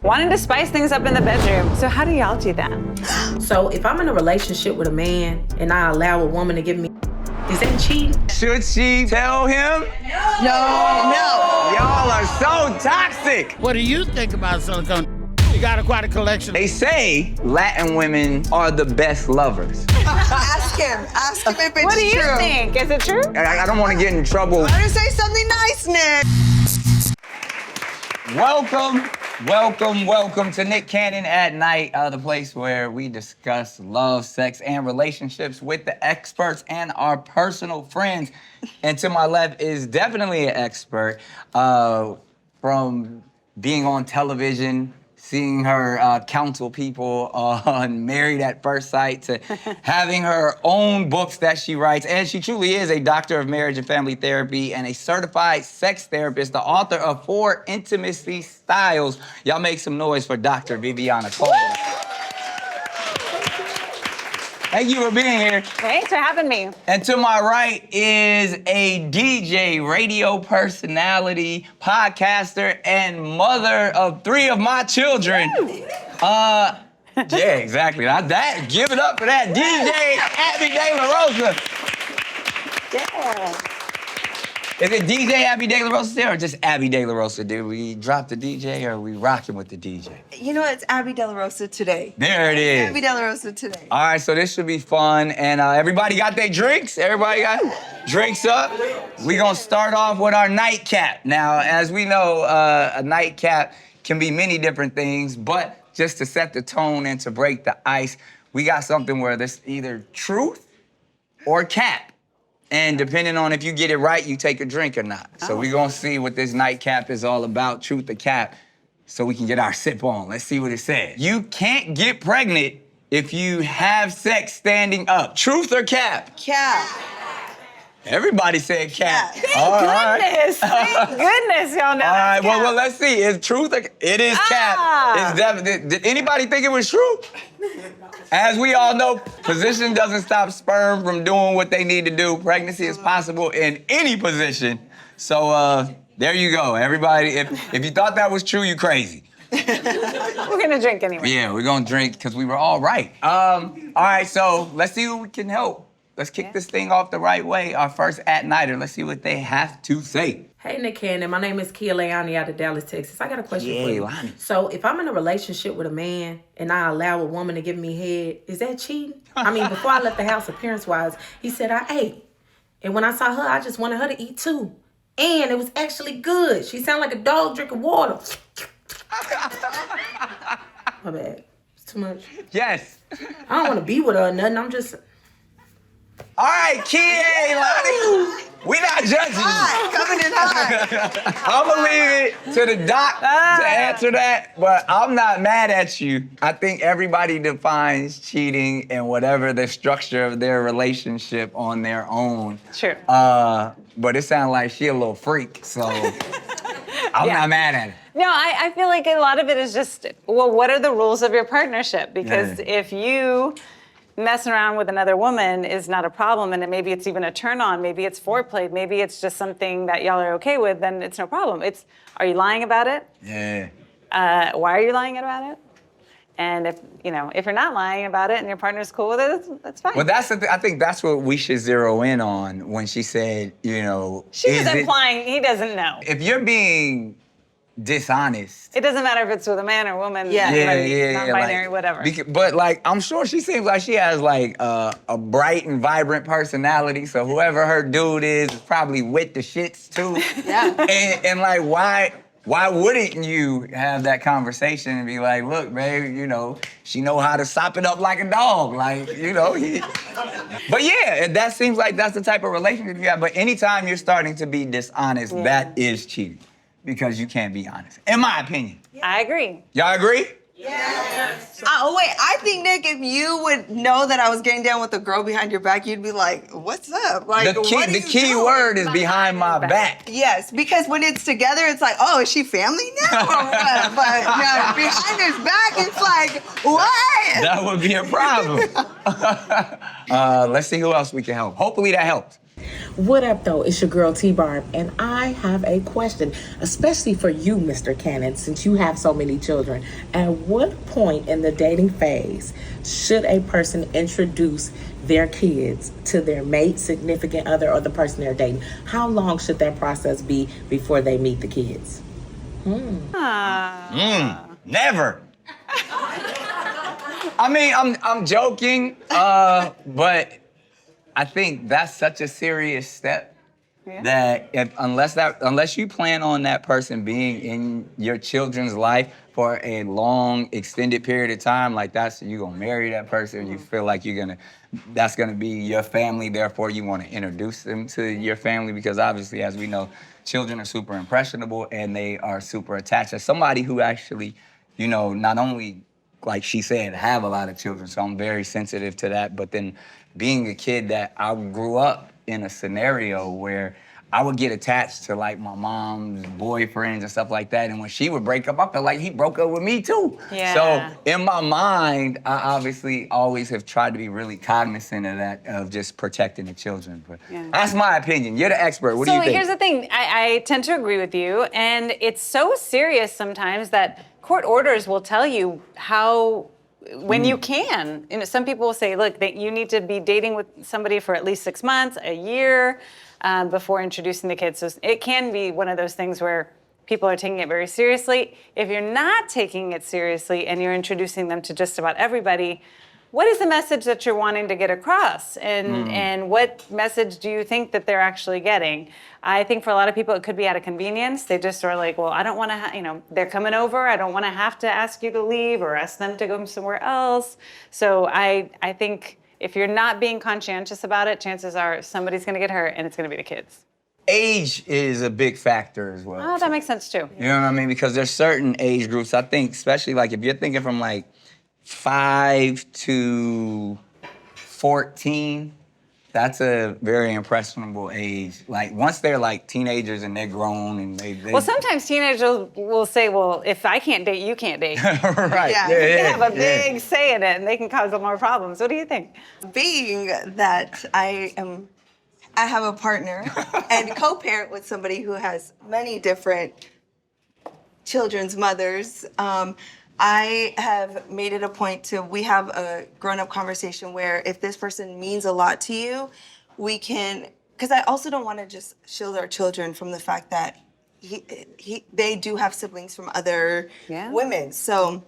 wanting to spice things up in the bedroom. So how do y'all do that? So if I'm in a relationship with a man and I allow a woman to give me, is that cheating? Should she tell him? No. Y'all are so toxic. What do you think about silicone? You got quite a collection. They say Latin women are the best lovers. Ask him if it's true. What do you think? Is it true? I don't want to get in trouble. I'm gonna say something nice, Nick. Welcome to Nick Cannon at Night, the place where we discuss love, sex, and relationships with the experts and our personal friends. And to my left is definitely an expert from being on television, seeing her counsel people on Married at First Sight, to having her own books that she writes. And she truly is a doctor of marriage and family therapy and a certified sex therapist, the author of 4 intimacy styles. Y'all make some noise for Dr. Viviana Coles. Thank you for being here. Thanks for having me. And to my right is a DJ, radio personality, podcaster, and mother of 3 of my children. Yeah, exactly. Give it up for that. DJ Abby De La Rosa. Yeah. Is it DJ Abby De La Rosa there or just Abby De La Rosa? Did we drop the DJ or are we rocking with the DJ? You know, it's Abby De La Rosa today. There it is. Abby De La Rosa today. All right, so this should be fun. And everybody got their drinks? Everybody got drinks up? We're gonna start off with our nightcap. Now, as we know, a nightcap can be many different things, but just to set the tone and to break the ice, we got something where there's either truth or cap. And depending on if you get it right, you take a drink or not. So we're gonna see what this nightcap is all about, truth or cap, so we can get our sip on. Let's see what it says. You can't get pregnant if you have sex standing up. Truth or cap? Cap. Everybody said cap. Thank goodness. Thank goodness y'all know. All right, that's cap. well, let's see. Is truth or it is cap? It's definitely. Did anybody think it was true? As we all know, position doesn't stop sperm from doing what they need to do. Pregnancy is possible in any position. So there you go, everybody. If you thought that was true, you crazy. We're gonna drink anyway. Yeah, we're gonna drink because we were all right. All right, so let's see who can help. Let's kick this thing off the right way. Our first at-nighter. Let's see what they have to say. Hey, Nick Cannon. My name is Kia Leone out of Dallas, Texas. I got a question for you. Lonnie. So if I'm in a relationship with a man and I allow a woman to give me head, is that cheating? I mean, before I left the house, appearance-wise, he said I ate. And when I saw her, I just wanted her to eat too. And it was actually good. She sounded like a dog drinking water. My bad. It's too much. Yes. I don't want to be with her or nothing. I'm just... All right, Kia, Lonnie. We not judging you. Coming in hot. I'm gonna leave it to the doc to answer that, but I'm not mad at you. I think everybody defines cheating and whatever the structure of their relationship on their own. Sure. But it sounds like she a little freak, so I'm not mad at her. No, I feel like a lot of it is just, well, what are the rules of your partnership? Because if you messing around with another woman is not a problem, and maybe it's even a turn on, maybe it's foreplay, maybe it's just something that y'all are okay with, then it's no problem. Are you lying about it? Yeah. Why are you lying about it? And if you're not lying about it and your partner's cool with it, that's fine. Well, I think that's what we should zero in on when she said, She was implying he doesn't know. If you're being dishonest. It doesn't matter if it's with a man or woman, non-binary, whatever. But I'm sure she seems like she has a bright and vibrant personality. So whoever her dude is probably with the shits too. Yeah. And why wouldn't you have that conversation and be like, look, babe, she know how to sop it up like a dog, But yeah, that seems like that's the type of relationship you have. But anytime you're starting to be dishonest, that is cheating. Because you can't be honest, in my opinion. I agree. Y'all agree? Yes. Wait, I think, Nick, if you would know that I was getting down with a girl behind your back, you'd be like, what's up? Like, the key word is behind my back. Yes, because when it's together, it's like, oh, is she family now or what? But behind his back, it's like, what? That would be a problem. Let's see who else we can help. Hopefully that helped. What up, though? It's your girl T-Barb, and I have a question, especially for you, Mr. Cannon, since you have so many children. At what point in the dating phase should a person introduce their kids to their mate, significant other, or the person they're dating? How long should that process be before they meet the kids? Never. I mean, I'm joking, but I think that's such a serious step that unless you plan on that person being in your children's life for a long, extended period of time, like you're gonna marry that person, you feel like that's gonna be your family, therefore you wanna introduce them to your family, because obviously, as we know, children are super impressionable and they are super attached. As somebody who actually, not only, like she said, have a lot of children, so I'm very sensitive to that, but then being a kid that I grew up in a scenario where I would get attached to like my mom's boyfriends and stuff like that, and when she would break up, I felt like he broke up with me too. Yeah. So in my mind, I obviously always have tried to be really cognizant of that, of just protecting the children. But that's my opinion. You're the expert. What do you think? So here's the thing. I tend to agree with you, and it's so serious sometimes that court orders will tell you when you can. Some people will say, look, that you need to be dating with somebody for at least 6 months, a year, before introducing the kids. So it can be one of those things where people are taking it very seriously. If you're not taking it seriously and you're introducing them to just about everybody, what is the message that you're wanting to get across? And what message do you think that they're actually getting? I think for a lot of people, it could be out of convenience. They just are like, well, I don't want to, they're coming over. I don't want to have to ask you to leave or ask them to go somewhere else. So I think if you're not being conscientious about it, chances are somebody's going to get hurt and it's going to be the kids. Age is a big factor as well. Oh, that makes sense too. You know what I mean? Because there's certain age groups, I think, especially like if you're thinking from like 5 to 14, that's a very impressionable age. Like once they're like teenagers and they're grown and they well, sometimes teenagers will say, well, if I can't date, you can't date. Right. Yeah. They have a big say in it and they can cause more problems. What do you think? Being that I have a partner and co-parent with somebody who has many different children's mothers, I have made it a point we have a grown-up conversation where if this person means a lot to you, we can, because I also don't want to just shield our children from the fact that they do have siblings from other women. So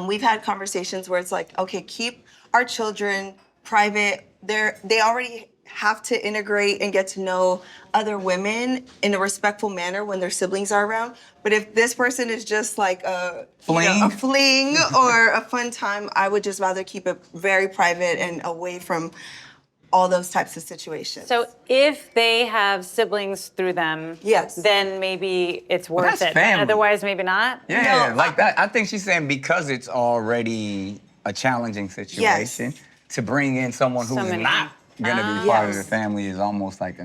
we've had conversations where it's like, okay, keep our children private. They already have to integrate and get to know other women in a respectful manner when their siblings are around. But if this person is just like a fling or a fun time, I would just rather keep it very private and away from all those types of situations. So if they have siblings through them, then maybe it's worth it. Family. Otherwise, maybe not. Yeah, like that. I think she's saying because it's already a challenging situation, to bring in someone who's not gonna be part of the family is almost like a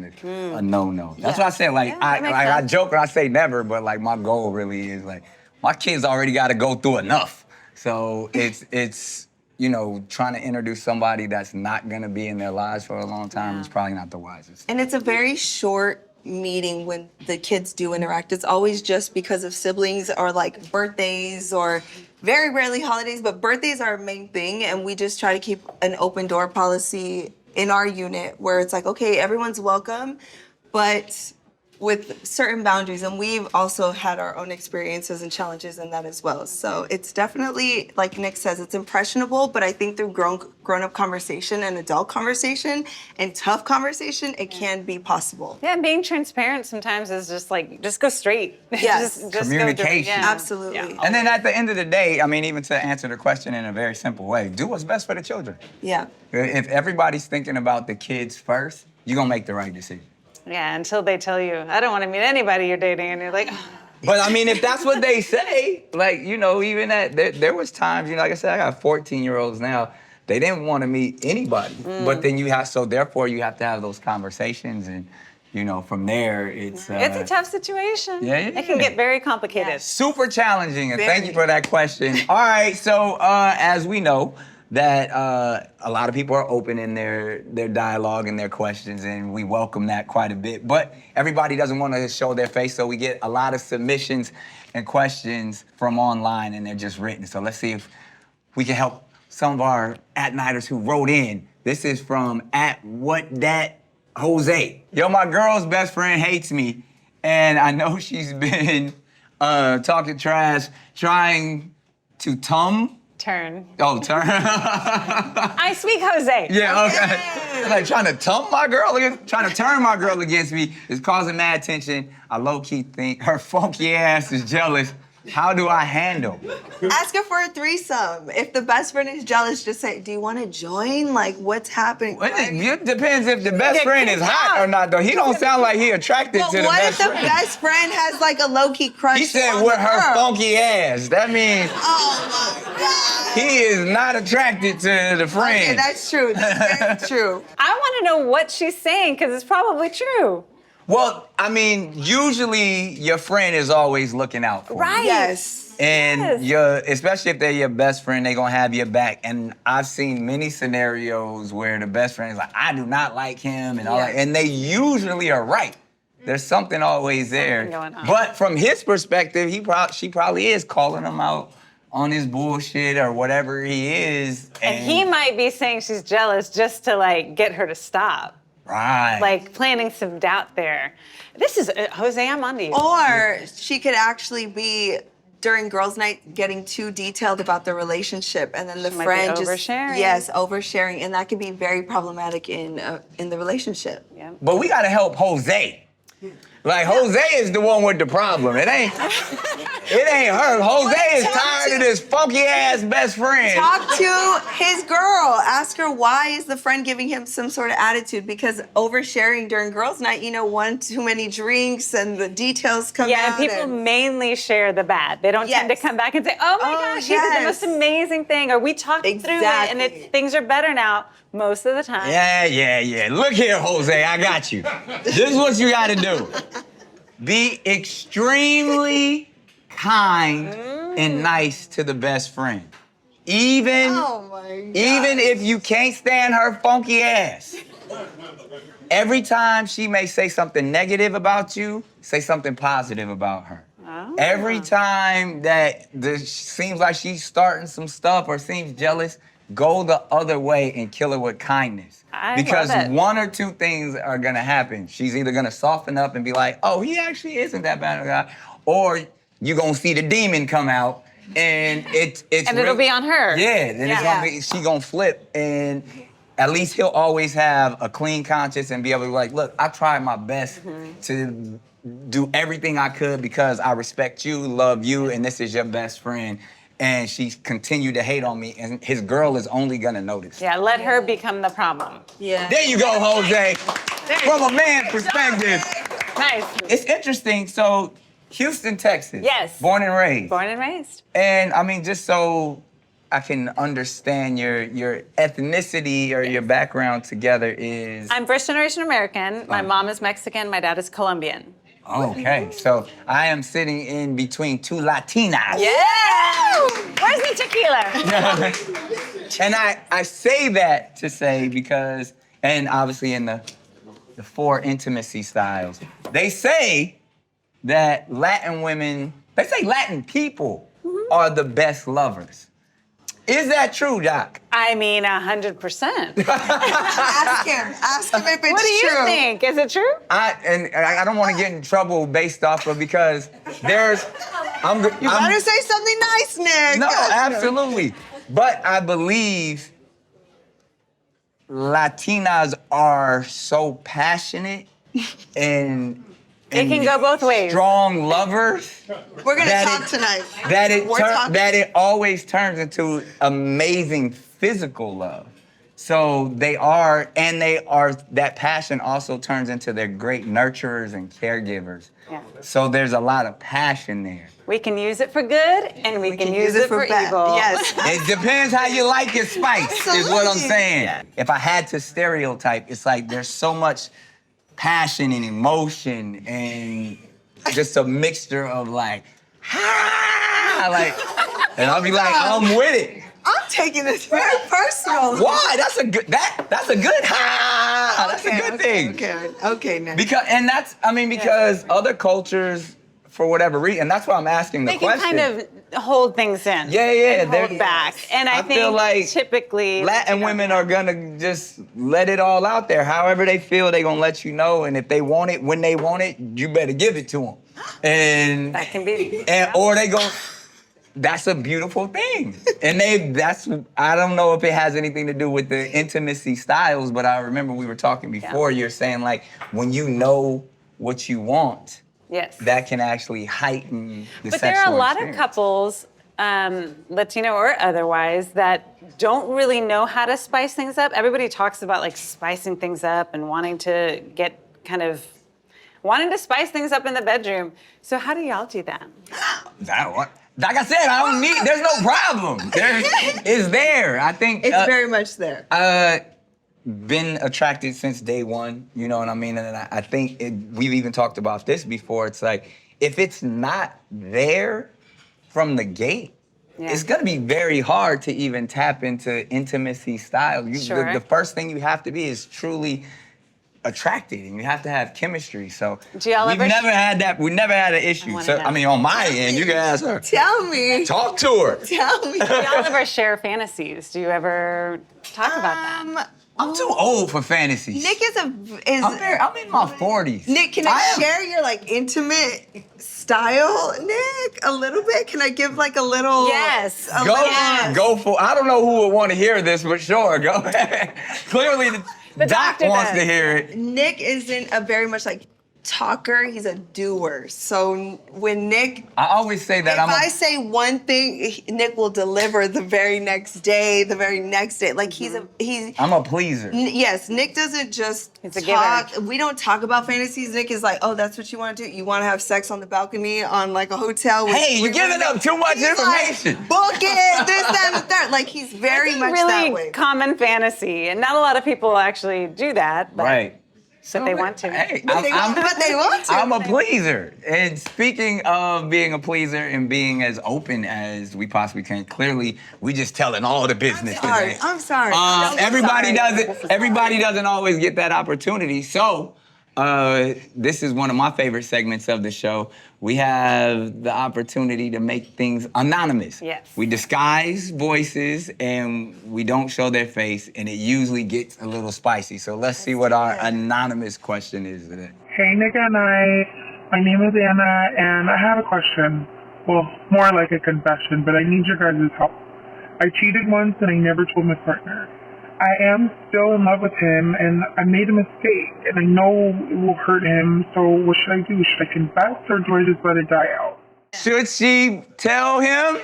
no-no. That's why I say I joke when I say never, but like my goal really is like my kids already got to go through enough. So it's trying to introduce somebody that's not gonna be in their lives for a long time is probably not the wisest. And it's a very short meeting when the kids do interact. It's always just because of siblings or like birthdays or very rarely holidays, but birthdays are our main thing, and we just try to keep an open door policy in our unit where it's like, okay, everyone's welcome, but with certain boundaries. And we've also had our own experiences and challenges in that as well. So it's definitely, like Nick says, it's impressionable, but I think through grown-up conversation and adult conversation and tough conversation, it can be possible. Yeah, and being transparent sometimes is just like, just go straight. Yes. just Communication. Absolutely. Yeah. And then at the end of the day, I mean, even to answer the question in a very simple way, do what's best for the children. Yeah. If everybody's thinking about the kids first, you're gonna make the right decision. Yeah, until they tell you, I don't want to meet anybody you're dating, and you're like, But I mean, if that's what they say, like, even there was times, like I said, I got 14-year-olds now. They didn't want to meet anybody. But then therefore you have to have those conversations, and from there it's it's a tough situation. Yeah. It can get very complicated. Super challenging, and thank you for that question. All right, so as we know, that a lot of people are open in their dialogue and their questions, and we welcome that quite a bit. But everybody doesn't want to show their face, so we get a lot of submissions and questions from online, and they're just written. So let's see if we can help some of our at-nighters who wrote in. This is from @WhatThatJose. Yo, my girl's best friend hates me, and I know she's been talking trash, trying to Turn. turn. I speak Jose. Yeah, okay. Like trying to trying to turn my girl against me is causing mad tension. I low-key think her funky ass is jealous. How do I handle? Ask her for a threesome. If the best friend is jealous, just say, do you want to join? Like, what's happening? Well, it depends if the best friend is hot or not, though. He don't sound like he attracted to the what best if the friend. best friend has like a low-key crush He said on with the her girl? funky ass. That means Oh my God. he is not attracted to the friend. Okay, that's true. That's very true. I want to know what she's saying because it's probably true. Well, I mean, usually your friend is always looking out for you. Right. Yes. And especially if they're your best friend, they're gonna have your back. And I've seen many scenarios where the best friend is like, I do not like him, and all that. And they usually are right. There's something always there. Something going on. But from his perspective, she probably is calling him out on his bullshit or whatever he is. And he might be saying she's jealous just to like get her to stop. Right. Like planting some doubt there. This is, Jose, I'm onto you. Or she could actually be during girls' night getting too detailed about the relationship, and then the She might be friend just oversharing. oversharing, and that can be very problematic in the relationship. Yeah. But we gotta help Jose. Like, Jose is the one with the problem. It ain't her. Jose is tired of this funky ass best friend. Talk to his girl. Ask her why is the friend giving him some sort of attitude, because oversharing during girls' night, one too many drinks and the details come out. Yeah, and people mainly share the bad. They don't tend to come back and say, oh my gosh, he did the most amazing thing, or we talked through it and things are better now most of the time. Yeah. Look here, Jose, I got you. This is what you gotta do. Be extremely kind and nice to the best friend. Even if you can't stand her funky ass. Every time she may say something negative about you, say something positive about her. Oh. Every time that seems like she's starting some stuff or seems jealous, go the other way and kill her with kindness. Because one or two things are gonna happen. She's either gonna soften up and be like, oh, he actually isn't that bad of a guy, or you're gonna see the demon come out and it'll be on her. Yeah, then it's gonna be, she gonna flip, and at least he'll always have a clean conscience and be able to be like, look, I tried my best to do everything I could because I respect you, love you, and this is your best friend. And she's continued to hate on me, and his girl is only gonna notice. Yeah, let her become the problem. Yeah. There you go, Jose. From a man's perspective. Nice. It's interesting. So, Houston, Texas. Yes. Born and raised. Born and raised. And I mean, just so I can understand your ethnicity or your background together is. I'm first generation American. My mom is Mexican. My dad is Colombian. Okay, so I am sitting in between two Latinas. Yeah! Where's the tequila? And I say that to say because, and obviously in the 4 intimacy styles, they say that Latin people are the best lovers. Is that true, Doc? I mean, 100%. Ask him if it's true. What do you think? Is it true? I don't want to get in trouble based off of because there's. You better say something nice, Nick. No, absolutely. But I believe Latinas are so passionate and It can go both ways. Strong lovers. We're gonna talk tonight. That it always turns into amazing physical love. So that passion also turns into their great nurturers and caregivers. Yeah. So there's a lot of passion there. We can use it for good and we can use it for evil. Yes. It depends how you like your spice, is what I'm saying. Yeah. If I had to stereotype, it's like there's so much passion and emotion and just a mixture of and I'll be like, I'm with it. I'm taking this very personal. Why? That's a good that's a good that's a good thing. Okay, now. Because other cultures, for whatever reason, and that's why I'm asking the They question. can kind of hold things in. Yeah, and hold back. And I think feel like typically Latin women are gonna just let it all out there. However they feel, they gonna let you know. And if they want it, when they want it, you better give it to them. And that can be. or they go. That's a beautiful thing. And I don't know if it has anything to do with the intimacy styles, but I remember we were talking before, you're saying like, when you know what you want, yes, that can actually heighten the sexual But there are a lot experience. of couples, Latino or otherwise, that don't really know how to spice things up. Everybody talks about like spicing things up and wanting to spice things up in the bedroom. So how do y'all do that? Like I said, there's no problem. It's there. I think It's very much there. Been attracted since day one, you know what I mean? And I think we've even talked about this before. It's like, if it's not there from the gate, it's gonna be very hard to even tap into intimacy style. Sure. The first thing you have to be is truly attracted, and you have to have chemistry. So Do y'all we've ever never had that. We never had an issue. wanna So know. on my end, you can ask her. Tell me. Talk to her. Tell me. Do y'all ever share fantasies? Do you ever talk about that? I'm too old for fantasies. Nick is I'm in my 40s. Nick, can I share your like intimate style, Nick? A little bit? Can I give like a little? Yes. Go for. I don't know who would want to hear this, but sure, go ahead. Clearly, the doc doctor wants does. to hear it. Nick isn't a very much like talker. He's a doer. So when Nick, I always say that if I say one thing, Nick will deliver the very next day. Like I'm a pleaser. Yes, Nick doesn't just He's a talk. giver. We don't talk about fantasies. Nick is like, oh, that's what you want to do? You want to have sex on the balcony on like a hotel? Hey, you're giving up too much information. Like, book it, this, that, and the third. Like he's very much really that way. common fantasy, and not a lot of people actually do that. But, Right. But they want to. Hey, But they want to. I'm a pleaser. And speaking of being a pleaser and being as open as we possibly can, clearly we just telling all the business today. I'm sorry. Everybody doesn't always get that opportunity. So this is one of my favorite segments of the show. We have the opportunity to make things anonymous. Yes. We disguise voices and we don't show their face, and it usually gets a little spicy. So let's see what our anonymous question is today. Hey, Nick and my name is Anna, and I have a question. Well, more like a confession, but I need your guys' help. I cheated once and I never told my partner. I am still in love with him, and I made a mistake, and I know it will hurt him, so what should I do? Should I confess, or do I just let it die out? Should she tell him?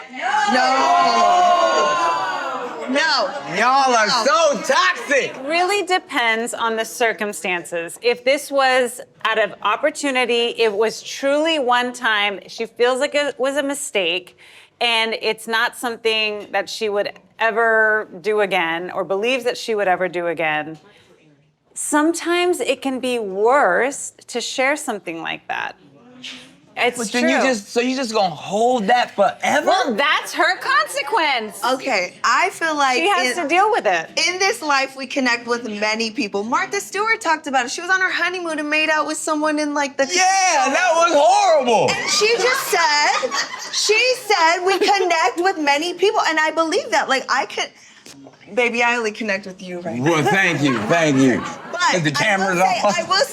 No. Y'all are so toxic. Really depends on the circumstances. If this was out of opportunity, it was truly one time, she feels like it was a mistake, and it's not something that she would ever do again or believes that she would ever do again, sometimes it can be worse to share something like that. It's But true. then you just gonna hold that forever? Well, that's her consequence. Okay, I feel like She has to deal with it. in this life we connect with many people. Martha Stewart talked about it. She was on her honeymoon and made out with someone in like the Yeah, that was horrible. She said we connect with many people, and I believe that. Like baby, I only connect with you right now. Well, thank you. But The camera's I off. will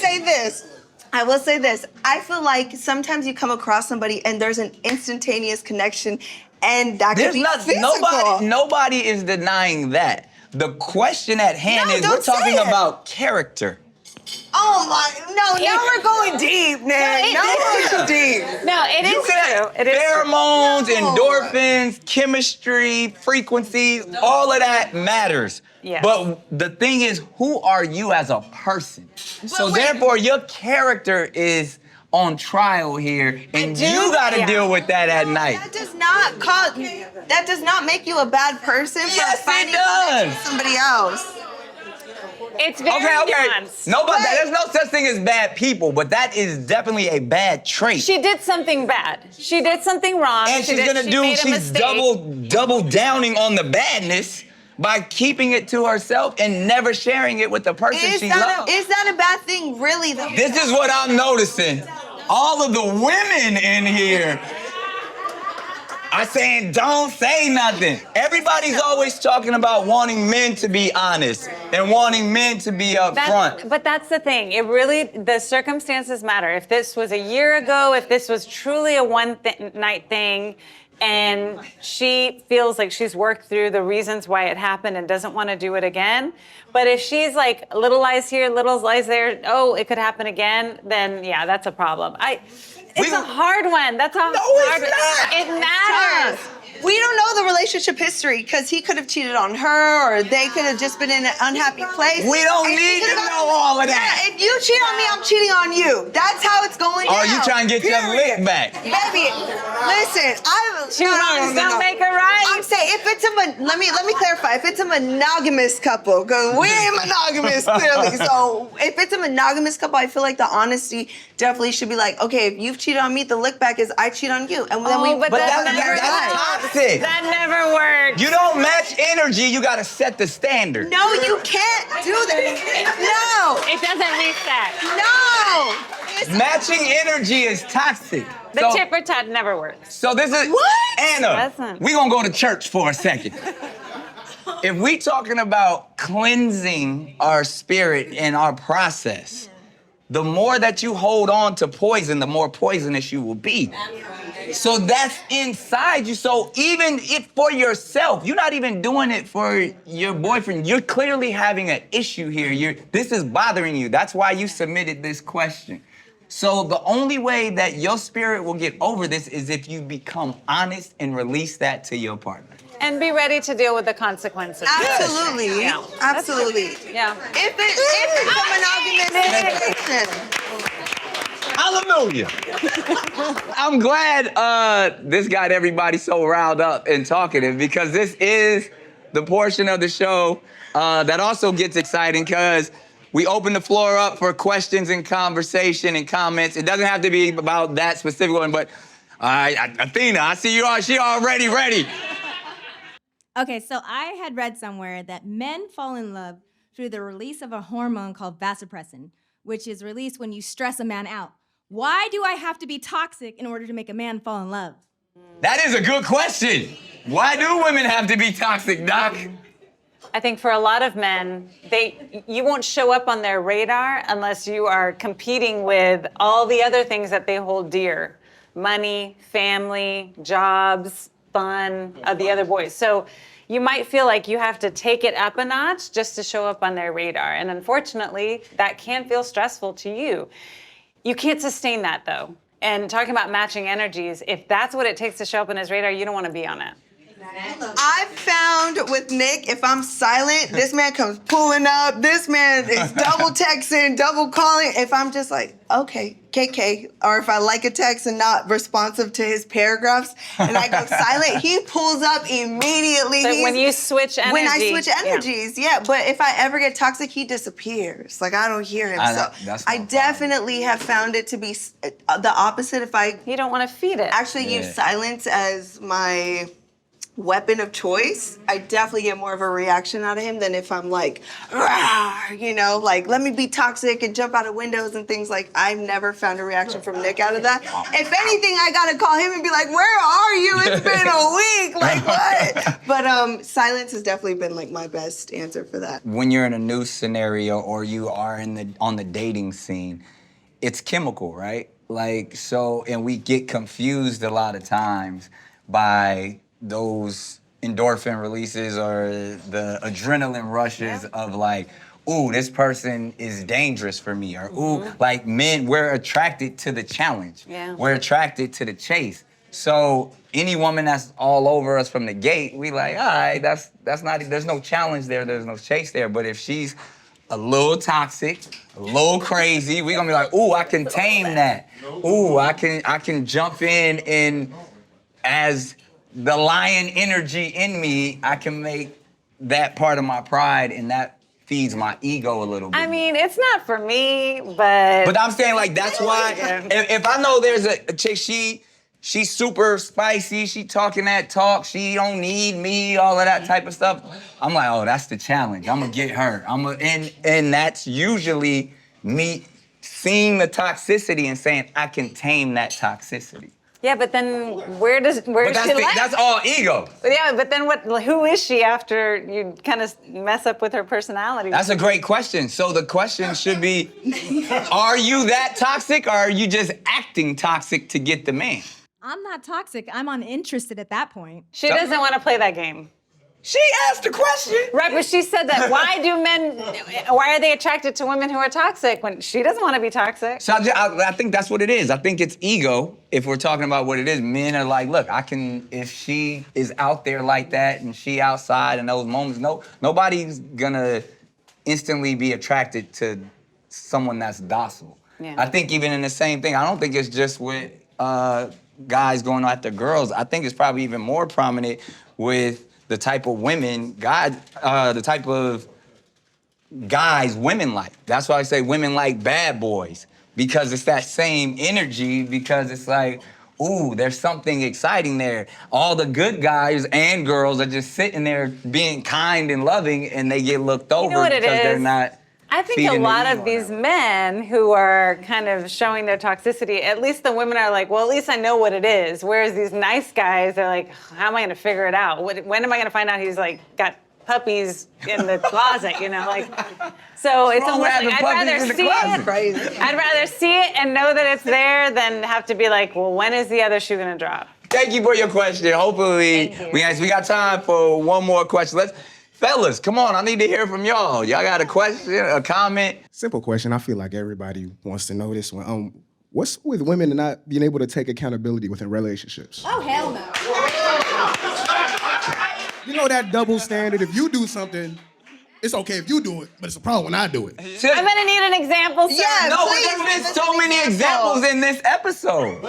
say this. I feel like sometimes you come across somebody and there's an instantaneous connection, and that could There's be not physical. nobody is denying that. The question at hand No, is we're don't say talking it. about character. Oh my! No, now we're going deep, Nick. Now we're going too deep. No, it is true. It is true. Pheromones, No. endorphins, chemistry, frequencies, all of that matters. Yes. But the thing is, who are you as a person? So wait. therefore, your character is on trial here, and you got to deal with that at night. That does not make you a bad person Yes, for it finding does. somebody else. It's very nuanced. No, but there's no such thing as bad people, but that is definitely a bad trait. She did something bad. She did something wrong. And she's she's double downing on the badness by keeping it to herself and never sharing it with the person she loves. Is that a bad thing, really, though? This is what I'm noticing. All of the women in here are saying, don't say nothing. Everybody's always talking about wanting men to be honest and wanting men to be upfront. But that's the thing. The circumstances matter. If this was a year ago, if this was truly a one-night thing, and she feels like she's worked through the reasons why it happened and doesn't want to do it again. But if she's like, little lies here, little lies there, oh, it could happen again, then yeah, that's a problem. It's a hard one. That's a hard one. It matters. We don't know the relationship history because he could have cheated on her or they could have just been in an unhappy place. We don't need to know all of that. Yeah, if you cheat on me, I'm cheating on you. That's how it's going down. Oh, you trying to get your lick back. Baby, listen, Two wrongs don't make a right. I'm saying if it's let me clarify. If it's a monogamous couple, because we ain't monogamous clearly. So if it's a monogamous couple, I feel like the honesty definitely should be like, okay, if you've cheated on me, the lick back is I cheat on you, and then but that's toxic. That never works. You don't match energy. You got to set the standard. No, you can't do that. No. It doesn't reset. No. Matching energy is toxic. The tit for tat never works. So this is What? Anna. We gonna go to church for a second. If we talking about cleansing our spirit and our process, the more that you hold on to poison, the more poisonous you will be. So that's inside you. So even if for yourself, you're not even doing it for your boyfriend. You're clearly having an issue here. This is bothering you. That's why you submitted this question. So the only way that your spirit will get over this is if you become honest and release that to your partner. And be ready to deal with the consequences. Absolutely. Yeah. Absolutely. Yeah. If it's a monogamous situation. Hallelujah. I'm glad this got everybody so riled up and talkative because this is the portion of the show that also gets exciting because we open the floor up for questions and conversation and comments. It doesn't have to be about that specific one, but Athena, I see you are. She already ready. Okay, so I had read somewhere that men fall in love through the release of a hormone called vasopressin, which is released when you stress a man out. Why do I have to be toxic in order to make a man fall in love? That is a good question. Why do women have to be toxic, Doc? I think for a lot of men, you won't show up on their radar unless you are competing with all the other things that they hold dear. Money, family, jobs, fun, the other boys. So you might feel like you have to take it up a notch just to show up on their radar. And unfortunately, that can feel stressful to you. You can't sustain that though. And talking about matching energies, if that's what it takes to show up on his radar, you don't want to be on it. I've found with Nick, if I'm silent, this man comes pulling up. This man is double texting, double calling. If I'm just like, okay, KK, or if I like a text and not responsive to his paragraphs, and I go silent, he pulls up immediately. So when you switch energy. When I switch energies, yeah. But if I ever get toxic, he disappears. Like, I don't hear him. I definitely have found it to be the opposite. If you don't want to feed it. Actually use silence as my weapon of choice, I definitely get more of a reaction out of him than if I'm like, like, let me be toxic and jump out of windows and things like. I've never found a reaction from Nick out of that. If anything, I gotta call him and be like, where are you? It's been a week, like what? But silence has definitely been like my best answer for that. When you're in a new scenario or you are on the dating scene, it's chemical, right? Like, so, and we get confused a lot of times by those endorphin releases or the adrenaline rushes of like, ooh, this person is dangerous for me, or ooh, like men, we're attracted to the challenge. Yeah. We're attracted to the chase. So any woman that's all over us from the gate, we like, all right, that's not, there's no challenge there, there's no chase there. But if she's a little toxic, a little crazy, we're gonna be like, ooh, I can tame that. Ooh, I can jump in and as the lion energy in me, I can make that part of my pride and that feeds my ego a little bit. I mean, it's not for me, but... But I'm saying, like, that's why, if I know there's a chick, she's super spicy, she talking that talk, she don't need me, all of that type of stuff, I'm like, oh, that's the challenge. I'm gonna get her. And that's usually me seeing the toxicity and saying, I can tame that toxicity. Yeah, but then where is she like? That's all ego. But yeah, but then who is she after you kind of mess up with her personality? That's a great question. So the question should be, are you that toxic or are you just acting toxic to get the man? I'm not toxic. I'm uninterested at that point. She doesn't want to play that game. She asked the question. Right, but she said that why are they attracted to women who are toxic when she doesn't want to be toxic? So I think that's what it is. I think it's ego. If we're talking about what it is, men are like, look, if she is out there like that and she outside in those moments, nobody's gonna instantly be attracted to someone that's docile. Yeah. I think even in the same thing, I don't think it's just with guys going after girls. I think it's probably even more prominent with the type of women, the type of guys women like. That's why I say women like bad boys, because it's that same energy, because it's like, ooh, there's something exciting there. All the good guys and girls are just sitting there being kind and loving, and they get looked over because they're not. I think a lot of these men who are kind of showing their toxicity, at least the women are like, well, at least I know what it is. Whereas these nice guys, they're like, how am I gonna figure it out? When am I gonna find out he's like got puppies in the closet, you know? Like, so it's almost like I'd rather see it and know that it's there than have to be like, well, when is the other shoe gonna drop? Thank you for your question. Hopefully, we got time for one more question. Fellas, come on, I need to hear from y'all. Y'all got a question, a comment? Simple question. I feel like everybody wants to know this one. What's with women and not being able to take accountability within relationships? Oh, hell no. You know that double standard, if you do something, it's okay if you do it, but it's a problem when I do it. I'm gonna need an example, sir. Yeah, No, please, but there's been so many examples in this episode.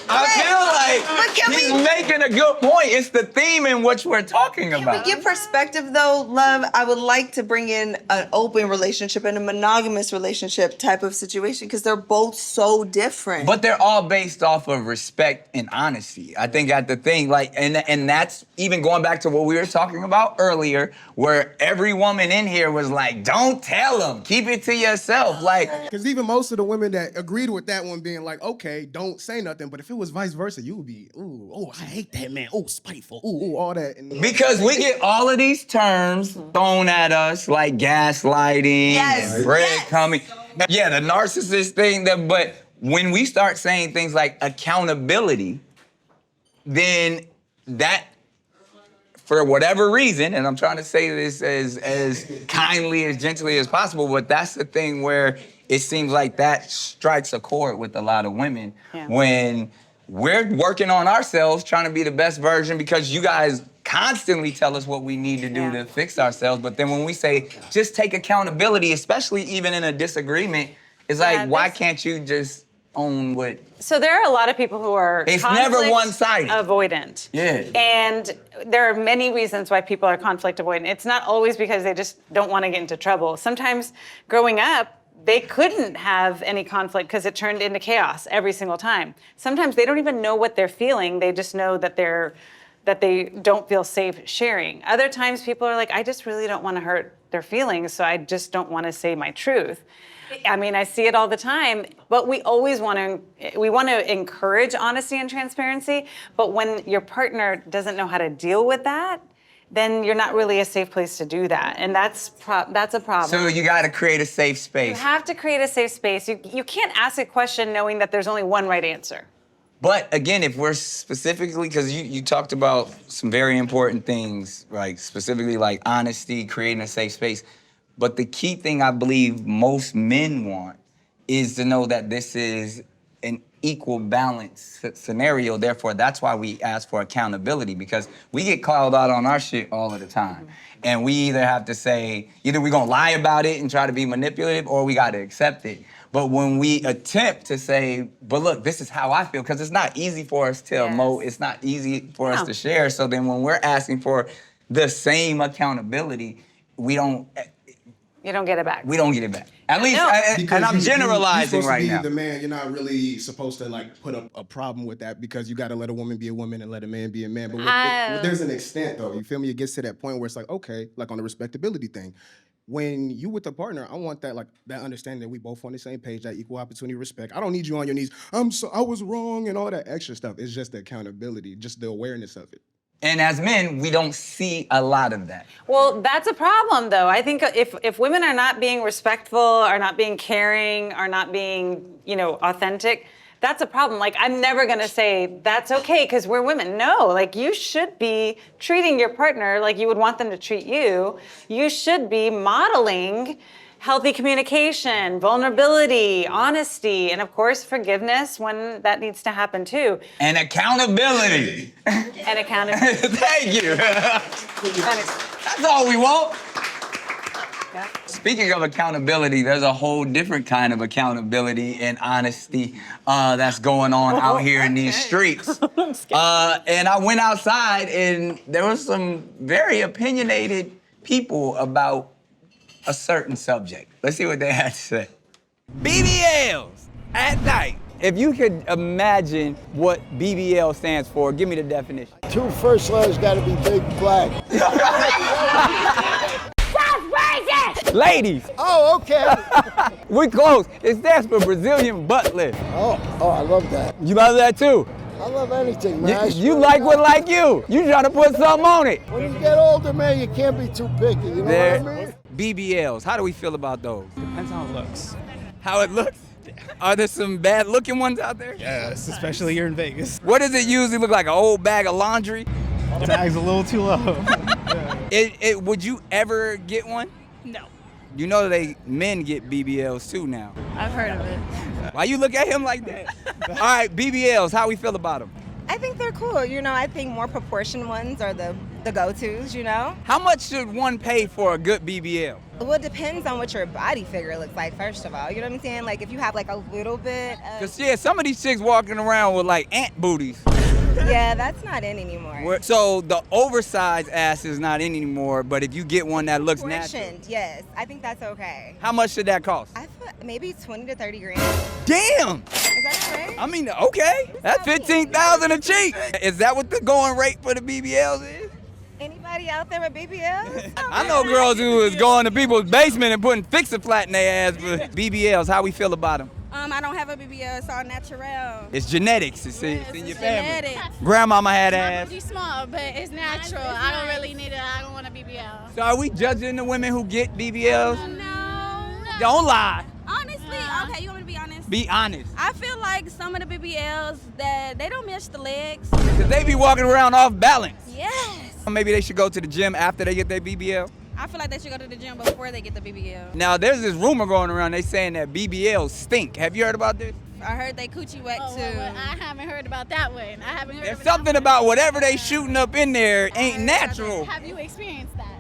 I feel like he's making a good point. It's the theme in which we're talking about. Can we get perspective though, love? I would like to bring in an open relationship and a monogamous relationship type of situation because they're both so different. But they're all based off of respect and honesty. I think that's the thing, and that's even going back to what we were talking about earlier, where every woman in here was like, don't tell them, keep it to yourself. Like, because even most of the women that agreed with that one being like, okay, don't say nothing, but if it was vice versa, you would be, ooh, oh, I hate that man, oh, spiteful, ooh, all that. And because we get all of these terms thrown at us, like gaslighting and breadcrumbing. Yeah, the narcissist thing, but when we start saying things like accountability, then that, for whatever reason, and I'm trying to say this as kindly, as gently as possible, but that's the thing where it seems like that strikes a chord with a lot of women when we're working on ourselves, trying to be the best version because you guys constantly tell us what we need to do to fix ourselves. But then when we say, just take accountability, especially even in a disagreement, it's like, why can't you just own what? So there are a lot of people who are it's never one-sided. Avoidant. Yeah. And there are many reasons why people are conflict avoidant. It's not always because they just don't want to get into trouble. Sometimes growing up, they couldn't have any conflict because it turned into chaos every single time. Sometimes they don't even know what they're feeling. They just know that they don't feel safe sharing. Other times people are like, I just really don't want to hurt their feelings, so I just don't want to say my truth. I mean, I see it all the time, but we always want to encourage honesty and transparency, but when your partner doesn't know how to deal with that, then you're not really a safe place to do that, and that's a problem. So you got to create a safe space. You have to create a safe space. You can't ask a question knowing that there's only one right answer. But again, if we're specifically, because you talked about some very important things, like specifically like honesty, creating a safe space. But the key thing I believe most men want is to know that this is an equal balance scenario. Therefore, that's why we ask for accountability, because we get called out on our shit all of the time. And we either have to say, either we're gonna lie about it and try to be manipulative, or we gotta accept it. But when we attempt to say, but look, this is how I feel, because it's not easy for us to emote, it's not easy for us to share. So then when we're asking for the same accountability, we don't You don't get it back. We don't get it back. At least, No. and I'm generalizing you're supposed right to be now. the man. You're not really supposed to like put up a problem with that because you got to let a woman be a woman and let a man be a man. But there's an extent though. You feel me? It gets to that point where it's like, okay, like on the respectability thing. When you with a partner, I want that that understanding that we both on the same page, that equal opportunity respect. I don't need you on your knees. I was wrong and all that extra stuff. It's just the accountability, just the awareness of it. And as men, we don't see a lot of that. Well, that's a problem, though. I think if women are not being respectful, are not being caring, are not being, authentic, that's a problem. Like, I'm never gonna say that's okay because we're women. No, like you should be treating your partner like you would want them to treat you. You should be modeling healthy communication, vulnerability, honesty, and of course, forgiveness when that needs to happen too. And accountability. And accountability. Thank you. That's all we want. Yeah. Speaking of accountability, there's a whole different kind of accountability and honesty that's going on out here in these streets. And I went outside and there was some very opinionated people about a certain subject. Let's see what they had to say. BBLs at night. If you could imagine what BBL stands for, give me the definition. 2 first letters gotta be big black. Ladies. Oh, okay. We're close. It stands for Brazilian butt lift. Oh, I love that. You love that too? I love anything, man. You like what like you. You trying to put something on it. When you get older, man, you can't be too picky, you know what I mean? BBLs, how do we feel about those? Depends on how it looks. How it looks? Are there some bad looking ones out there? Yes, especially here in Vegas. What does it usually look like, an old bag of laundry? Tag's a little too low. Would you ever get one? No. You know men get BBLs too now. I've heard of it. Why you look at him like that? All right, BBLs, how we feel about them? I think they're cool. I think more proportioned ones are the go-tos, How much should one pay for a good BBL? Well, it depends on what your body figure looks like, first of all. You know what I'm saying? Like, if you have, like, a little bit of... Because, some of these chicks walking around with, like, ant booties. Yeah, that's not in anymore. So the oversized ass is not in anymore, but if you get one that looks natural. Proportioned, yes. I think that's okay. How much should that cost? I feel maybe 20 to 30 grand. Damn! Is that right? I mean, okay. That's 15,000 a cheek. Is that what the going rate for the BBLs is? Anybody out there with BBLs? I know girls who is going to people's basement and putting fix-a-flat in their ass, but BBLs, how we feel about them? I don't have a BBL. It's all natural. It's genetics, it's in your family. Genetics. Grandmama had ass. Pretty small, but it's natural. I don't really need it. I don't want a BBL. So are we judging the women who get BBLs? No. Don't lie. Honestly, okay, you want me to be honest? Be honest. I feel like some of the BBLs that they don't match the legs. Because they be walking around off balance. Yes. Maybe they should go to the gym after they get their BBL. I feel like they should go to the gym before they get the BBL. Now, there's this rumor going around, they saying that BBLs stink. Have you heard about this? I heard they coochie wet too. Well, I haven't heard about that one. I haven't heard There's of something about whatever they shooting up in there ain't natural. Have you experienced that?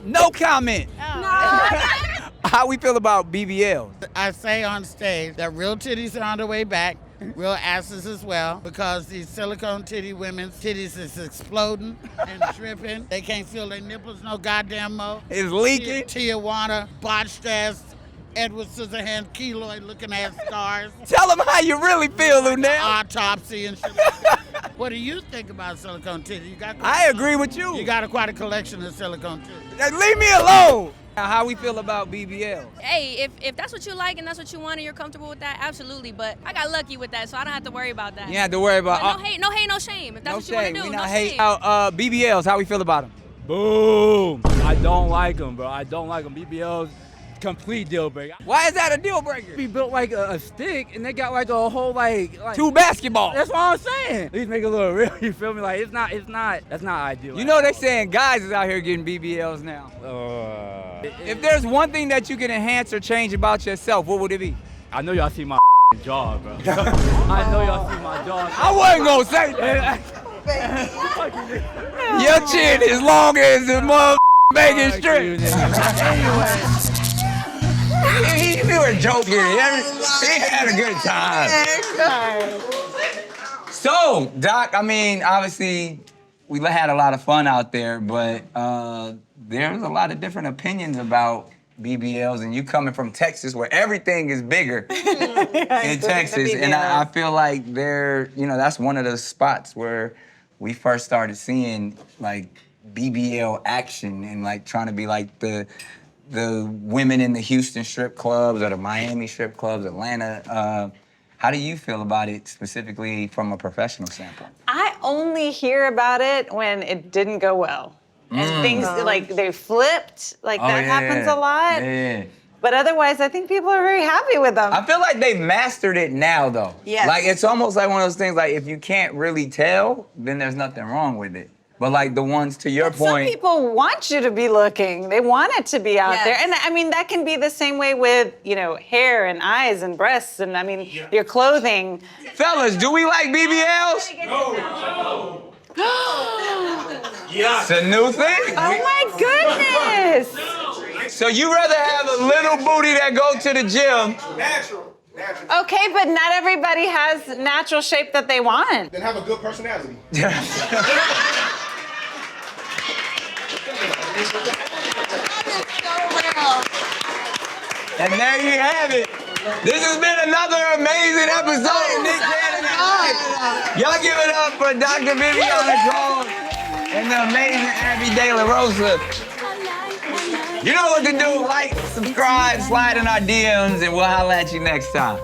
No comment. Oh. How we feel about BBLs? I say on stage that real titties are on the way back, real asses as well, because these silicone titty women's titties is exploding and dripping. They can't feel their nipples no goddamn more. It's leaking. Tijuana, botched ass, Edward Scissorhands, keloid looking ass scars. Tell them how you really feel, Lunel. Autopsy and shit like that. What do you think about silicone titties? I agree with you. You got quite a collection of silicone titties. Leave me alone. How we feel about BBL? Hey, if that's what you like and that's what you want and you're comfortable with that, absolutely. But I got lucky with that, so I don't have to worry about that. You have to worry about. But no hate, no shame. If that's what you want to do, We no not shame. hate. BBLs, how we feel about them? Boom. I don't like them, bro. I don't like them. BBLs, complete deal breaker. Why is that a deal breaker? We built like a stick, and they got like a whole like 2 basketballs. That's what I'm saying. At least make it a little real. You feel me? Like that's not ideal. You know they saying guys is out here getting BBLs now. If there's one thing that you can enhance or change about yourself, what would it be? I know y'all see my jaw, bro. I know y'all see my jaw. I wasn't gonna say that. Your chin is long as the mother bacon strip. We were joking. He had a good time. So, Doc, I mean, obviously, we had a lot of fun out there, but there's a lot of different opinions about BBLs, and you coming from Texas where everything is bigger in Texas, and I feel like that's one of the spots where we first started seeing like BBL action and like trying to be like the women in the Houston strip clubs or the Miami strip clubs, Atlanta. How do you feel about it specifically from a professional standpoint? I only hear about it when it didn't go well. And things like they flipped, like that happens a lot. Yeah. But otherwise, I think people are very happy with them. I feel like they've mastered it now, though. Yes. Like, it's almost like one of those things, like, if you can't really tell, then there's nothing wrong with it. But, like, the ones, to your point... Some people want you to be looking. They want it to be out there. And, I mean, that can be the same way with, hair and eyes and breasts and, I mean, your clothing. Fellas, do we like BBLs? No. It's a new thing. Oh, my goodness. So you rather have a little booty that go to the gym? Natural. Okay, but not everybody has natural shape that they want. Then have a good personality. And there you have it. This has been another amazing episode of Nick Cannon and I. Y'all give it up for Dr. Viviana Coles and the amazing Abby De La Rosa. You know what to do. Like, subscribe, slide in our DMs, and we'll holler at you next time.